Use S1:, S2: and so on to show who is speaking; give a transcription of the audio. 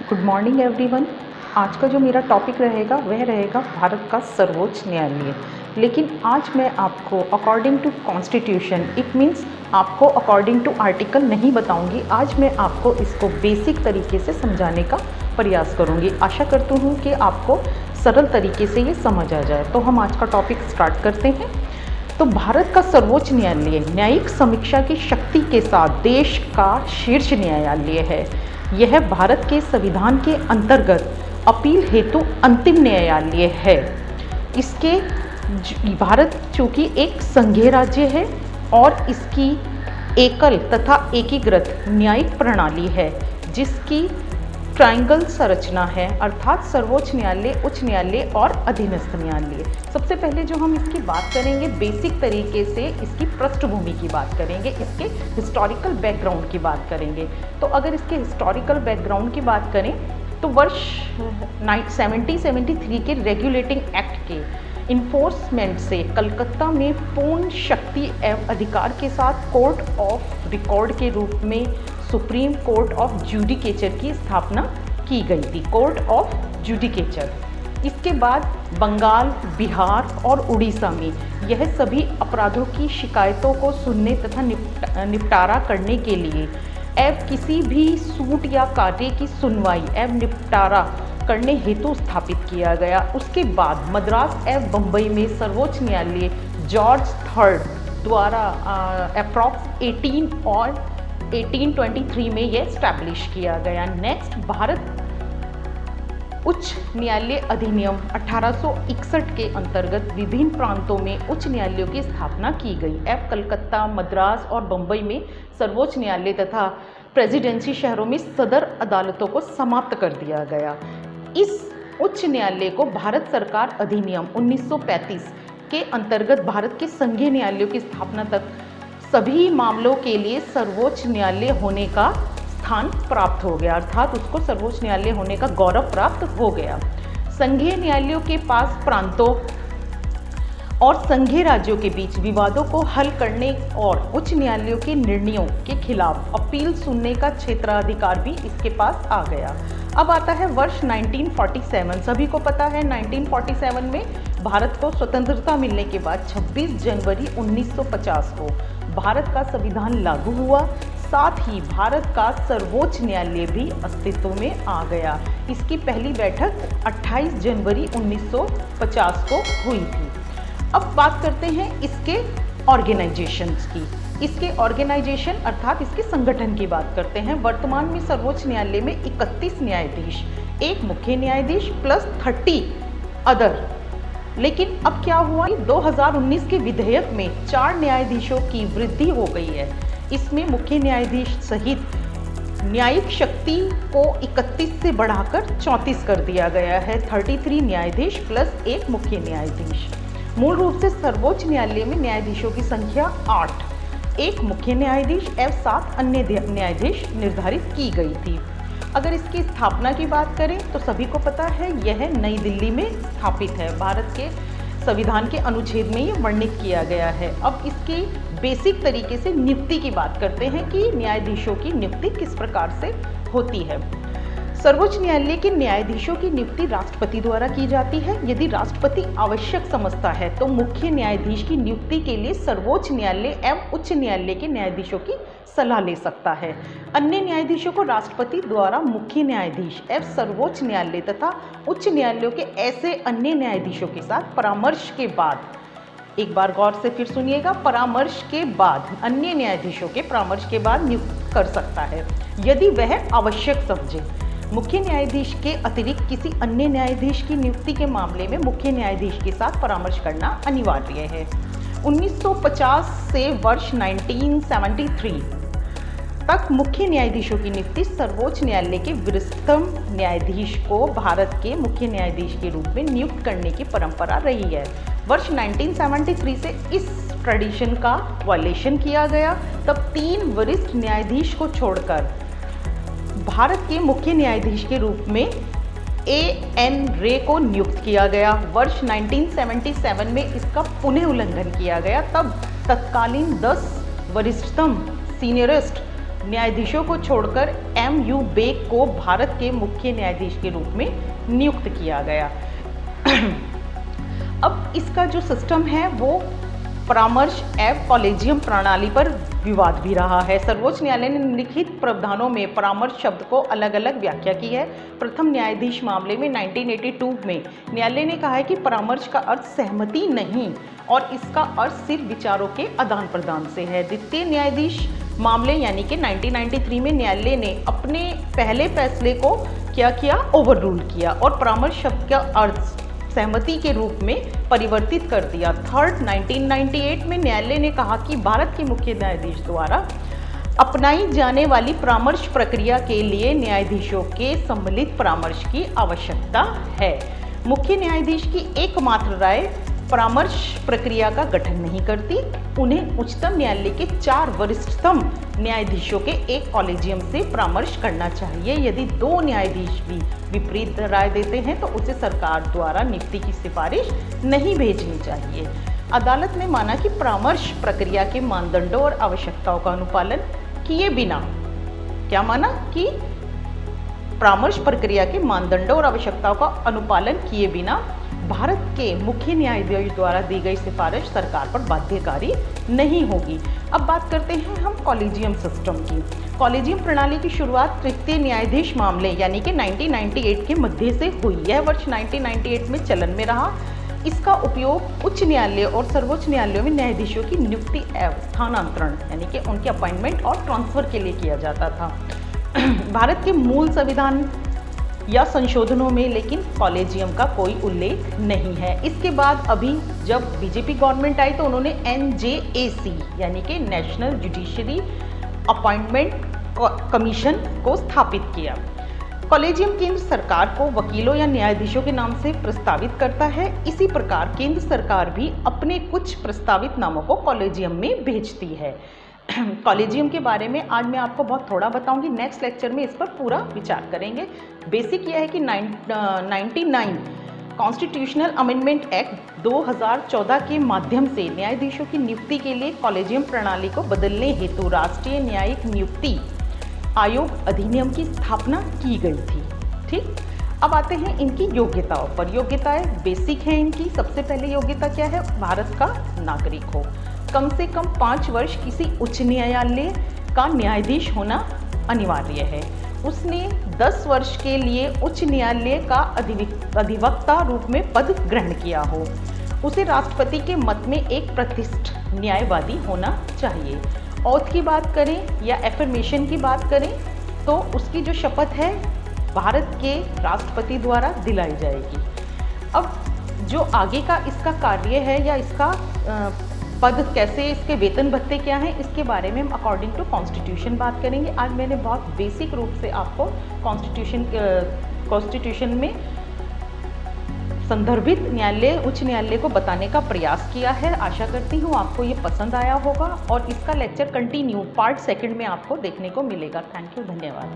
S1: Good morning everyone. आज का जो मेरा टॉपिक रहेगा वह रहेगा भारत का सर्वोच्च न्यायालय। लेकिन आज मैं आपको according to constitution, it means आपको अकॉर्डिंग टू आर्टिकल नहीं बताऊंगी। आज मैं आपको इसको बेसिक तरीके से समझाने का प्रयास करूंगी। आशा करती हूँ कि आपको सरल तरीके से ये समझ आ जाए। तो हम आज का टॉपिक स्टार्ट करते हैं। तो भारत का सर्वोच्च न्यायालय न्यायिक समीक्षा की शक्ति के साथ देश का शीर्ष न्यायालय है। यह भारत के संविधान के अंतर्गत अपील हेतु अंतिम न्यायालय है। इसके भारत चूँकि एक संघीय राज्य है और इसकी एकल तथा एकीकृत न्यायिक प्रणाली है, जिसकी ट्रायंगल संरचना है, अर्थात सर्वोच्च न्यायालय, उच्च न्यायालय और अधीनस्थ न्यायालय। सबसे पहले जो हम इसकी बात करेंगे बेसिक तरीके से, इसकी पृष्ठभूमि की बात करेंगे, इसके हिस्टोरिकल बैकग्राउंड की बात करेंगे। तो अगर इसके हिस्टोरिकल बैकग्राउंड की बात करें तो वर्ष 1773 के रेगुलेटिंग एक्ट के इन्फोर्समेंट से कलकत्ता में पूर्ण शक्ति एवं अधिकार के साथ कोर्ट ऑफ रिकॉर्ड के रूप में सुप्रीम कोर्ट ऑफ जुडिकेचर की स्थापना की गई थी। Court of judicature. इसके बाद बंगाल, बिहार और उड़ीसा में यह सभी अपराधों की शिकायतों को सुनने तथा निपटारा करने के लिए एवं किसी भी सूट या कार्य की सुनवाई एवं निपटारा करने हेतु स्थापित किया गया। उसके बाद मद्रास एवं बम्बई में सर्वोच्च न्यायालय जॉर्ज III द्वारा अप्रॉक्स 1823 में यह स्टैब्लिश किया गया। नेक्स्ट, भारत उच्च न्यायालय अधिनियम 1861 के अंतर्गत विभिन्न प्रांतों में उच्च न्यायालयों की स्थापना की गई। एवं कलकत्ता, मद्रास और बम्बई में सर्वोच्च न्यायालय तथा प्रेसिडेंसी शहरों में सदर अदालतों को समाप्त कर दिया गया। इस उच्च न्यायालय को भारत सरकार अधिनियम 1935 के अंतर्गत भारत के संघीय न्यायालयों की स्थापना तक सभी मामलों के लिए सर्वोच्च न्यायालय होने का स्थान प्राप्त हो गया, अर्थात उसको सर्वोच्च न्यायालय होने का गौरव प्राप्त हो गया। संघीय न्यायालयों के पास प्रांतों और संघीय राज्यों के बीच विवादों को हल करने और उच्च न्यायालयों के निर्णयों के खिलाफ अपील सुनने का क्षेत्राधिकार भी इसके पास आ गया। अब आता है वर्ष 1947। सभी को पता है 1947 में भारत को स्वतंत्रता मिलने के बाद 26 जनवरी 1950 को भारत का संविधान लागू हुआ। साथ ही भारत का सर्वोच्च न्यायालय भी अस्तित्व में आ गया। इसकी पहली बैठक 28 जनवरी 1950 को हुई थी। अब बात करते हैं इसके ऑर्गेनाइजेशंस की। इसके ऑर्गेनाइजेशन अर्थात इसके संगठन की बात करते हैं। वर्तमान में सर्वोच्च न्यायालय में 31 न्यायाधीश, एक मुख्य न्यायाधीश प्लस 30 अदर। लेकिन अब क्या हुआ, 2019 के विधेयक में 4 न्यायाधीशों की वृद्धि हो गई है। इसमें मुख्य न्यायाधीश सहित न्यायिक शक्ति को 31 से बढ़ाकर 34 कर दिया गया है। 33 न्यायाधीश प्लस एक मुख्य न्यायाधीश। मूल रूप से सर्वोच्च न्यायालय में न्यायाधीशों की संख्या 8, एक मुख्य न्यायाधीश एवं 7 अन्य न्यायाधीश निर्धारित की गई थी। अगर इसकी स्थापना की बात करें तो सभी को पता है यह नई दिल्ली में स्थापित है। भारत के संविधान के अनुच्छेद में ये वर्णित किया गया है। अब इसकी बेसिक तरीके से नियुक्ति की बात करते हैं कि न्यायाधीशों की नियुक्ति किस प्रकार से होती है। सर्वोच्च न्यायालय के न्यायाधीशों की नियुक्ति राष्ट्रपति द्वारा की जाती है। यदि राष्ट्रपति आवश्यक समझता है तो मुख्य न्यायाधीश की नियुक्ति के लिए सर्वोच्च न्यायालय एवं उच्च न्यायालय के न्यायाधीशों की सलाह ले सकता है। अन्य न्यायाधीशों को राष्ट्रपति द्वारा मुख्य न्यायाधीश एवं सर्वोच्च न्यायालय तथा उच्च न्यायालयों के ऐसे अन्य न्यायाधीशों के साथ परामर्श के बाद, एक बार गौर से फिर सुनिएगा, परामर्श के बाद, अन्य न्यायाधीशों के परामर्श के बाद नियुक्त कर सकता है यदि वह आवश्यक समझे। मुख्य न्यायाधीश के अतिरिक्त किसी अन्य न्यायाधीश की नियुक्ति के मामले में मुख्य न्यायाधीश के साथ परामर्श करना अनिवार्य है। 1950 से वर्ष 1973 तक मुख्य न्यायाधीशों की नियुक्ति सर्वोच्च न्यायालय के वरिष्ठतम न्यायाधीश को भारत के मुख्य न्यायाधीश के रूप में नियुक्त करने की परंपरा रही है। वर्ष 1973 से इस ट्रेडिशन का वायलेशन किया गया। तब 3 वरिष्ठ न्यायाधीश को छोड़कर भारत के मुख्य न्यायाधीश के रूप में A.N. रे को नियुक्त किया गया। वर्ष 1977 में इसका पुनः उल्लंघन किया गया। तब तत्कालीन 10 वरिष्ठतम सीनियरिस्ट न्यायाधीशों को छोड़कर MU बेग को भारत के मुख्य न्यायाधीश के रूप में नियुक्त किया गया। अब इसका जो सिस्टम है वो परामर्श एवं कॉलेजियम प्रणाली पर विवाद भी रहा है। सर्वोच्च न्यायालय ने निम्नलिखित प्रावधानों में परामर्श शब्द को अलग अलग व्याख्या की है। प्रथम न्यायाधीश मामले में 1982 में न्यायालय ने कहा है कि परामर्श का अर्थ सहमति नहीं और इसका अर्थ सिर्फ विचारों के आदान प्रदान से है। द्वितीय न्यायाधीश मामले यानी कि 1993 में न्यायालय ने अपने पहले फैसले को क्या किया, ओवररूल किया और परामर्श शब्द का अर्थ सहमति के रूप में परिवर्तित कर दिया। थर्ड 1998 में न्यायालय ने कहा कि भारत के मुख्य न्यायाधीश द्वारा अपनाई जाने वाली परामर्श प्रक्रिया के लिए न्यायाधीशों के सम्मिलित परामर्श की आवश्यकता है। मुख्य न्यायाधीश की एकमात्र राय परामर्श प्रक्रिया का गठन नहीं करती। उन्हें उच्चतम न्यायालय के 4 वरिष्ठतम न्यायाधीशों के एक कॉलेजियम से परामर्श करना चाहिए। यदि 2 न्यायाधीश भी विपरीत राय देते हैं तो उसे सरकार द्वारा नियुक्ति की सिफारिश नहीं भेजनी चाहिए। अदालत ने माना कि परामर्श प्रक्रिया के मानदंडों और आवश्यकताओं का अनुपालन किए बिना, क्या माना कि परामर्श प्रक्रिया के मानदंडों और आवश्यकताओं का अनुपालन किए बिना भारत के मुख्य न्यायाधीश द्वारा दी गई सिफारिश सरकार पर बाध्यकारी नहीं होगी। अब बात करते हैं हम कॉलेजियम सिस्टम की। कॉलेजियम प्रणाली की शुरुआत तृतीय न्यायाधीश मामले यानी कि 1998 के मध्य से हुई। यह वर्ष 1998 में चलन में रहा। इसका उपयोग उच्च न्यायालय और सर्वोच्च न्यायालयों में न्यायाधीशों की नियुक्ति एवं स्थानांतरण यानी कि उनके अपॉइंटमेंट और ट्रांसफर के लिए किया जाता था। भारत के मूल संविधान या संशोधनों में लेकिन कॉलेजियम का कोई उल्लेख नहीं है। इसके बाद अभी जब बीजेपी गवर्नमेंट आई तो उन्होंने NJAC यानी कि नेशनल जुडिशरी अपॉइंटमेंट कमीशन को स्थापित किया। कॉलेजियम केंद्र सरकार को वकीलों या न्यायाधीशों के नाम से प्रस्तावित करता है। इसी प्रकार केंद्र सरकार भी अपने कुछ प्रस्तावित नामों को कॉलेजियम में भेजती है। कॉलेजियम के बारे में आज मैं आपको बहुत थोड़ा बताऊंगी। नेक्स्ट लेक्चर में इस पर पूरा विचार करेंगे। बेसिक यह है कि 99 कॉन्स्टिट्यूशनल अमेंडमेंट एक्ट 2014 के माध्यम से न्यायाधीशों की नियुक्ति के लिए कॉलेजियम प्रणाली को बदलने हेतु राष्ट्रीय न्यायिक नियुक्ति आयोग अधिनियम की स्थापना की गई थी। ठीक, अब आते हैं इनकी योग्यताओं पर। योग्यताएं बेसिक हैं इनकी। सबसे पहले योग्यता क्या है, भारत का नागरिक हो, कम से कम 5 वर्ष किसी उच्च न्यायालय का न्यायाधीश होना अनिवार्य है। उसने 10 वर्ष के लिए उच्च न्यायालय का अधिवक्ता रूप में पद ग्रहण किया हो। उसे राष्ट्रपति के मत में एक प्रतिष्ठित न्यायवादी होना चाहिए। ओथ की बात करें या एफर्मेशन की बात करें तो उसकी जो शपथ है भारत के राष्ट्रपति द्वारा दिलाई जाएगी। अब जो आगे का इसका कार्य है या इसका पद कैसे, इसके वेतन भत्ते क्या हैं, इसके बारे में हम अकॉर्डिंग टू कॉन्स्टिट्यूशन बात करेंगे। आज मैंने बहुत बेसिक रूप से आपको कॉन्स्टिट्यूशन में संदर्भित न्यायालय, उच्च न्यायालय को बताने का प्रयास किया है। आशा करती हूँ आपको ये पसंद आया होगा और इसका लेक्चर कंटिन्यू पार्ट 2 में आपको देखने को मिलेगा। थैंक यू, धन्यवाद।